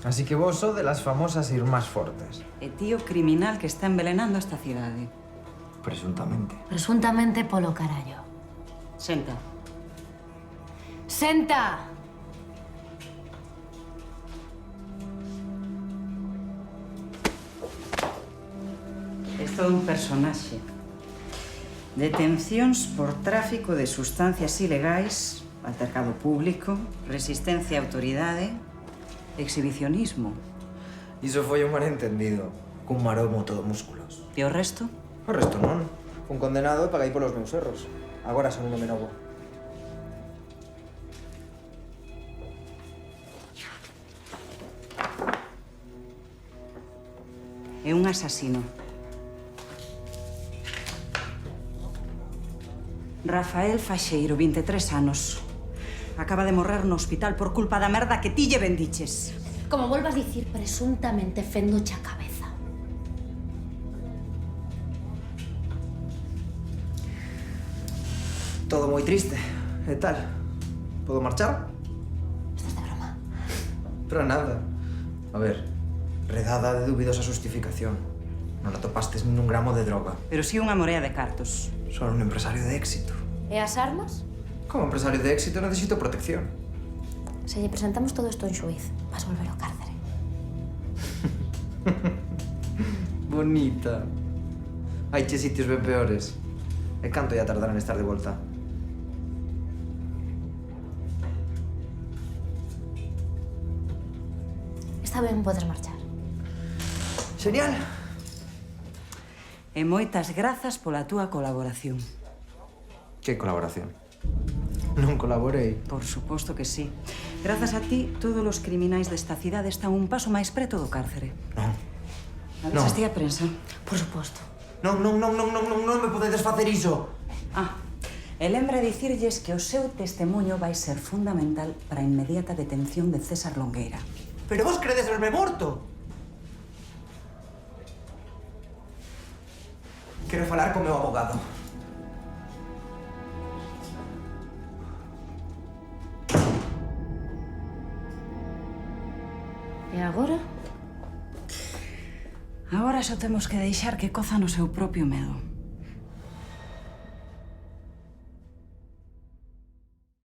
Así que vos sos de las famosas Irmás Fortes. E tío criminal que está envenenando esta cidade. Presuntamente. Presuntamente polo carallo. Senta. ¡Senta! É todo un personaxe. Detencións por tráfico de sustancias ilegais, altercado público, resistencia á autoridade, exhibicionismo. Iso foi un malentendido, cun maromo todo músculos. E o resto? O resto non. Fun condenado e paguei polos meus erros. Agora son un home novo. É un asasino. Rafael Faxeiro, 23 anos. Acaba de morrer no hospital por culpa da merda que ti lle vendiches. Como volvas a dicir, presuntamente fendoche a cabeza. Todo moi triste. E tal? Podo marchar? Estás de broma. Pero nada. A ver, redada de dubidosa justificación. Non atopastes nin un gramo de droga. Pero si unha morea de cartos. Son un empresario de éxito. E as armas? Como empresario de éxito necesito protección. Se lle presentamos todo isto en xuiz, vas volver ao cárcere. Bonita. Hai che sitios ben peores. E canto ia tardar en estar de volta? Está ben, podes marchar. Genial. E moitas grazas pola túa colaboración. Que colaboración? Non colaborei. Por suposto que sí. Grazas a ti, todos os criminais desta cidade están un paso máis preto do cárcere. Non. Avisaste a prensa? Por suposto. Non me podedes facer iso. Ah, e lembra dicirlles que o seu testemunho vai ser fundamental para a inmediata detención de César Longueira. Pero vos credes verme morto? Quero falar co meu abogado. E agora? Agora só temos que deixar que coza no seu propio medo.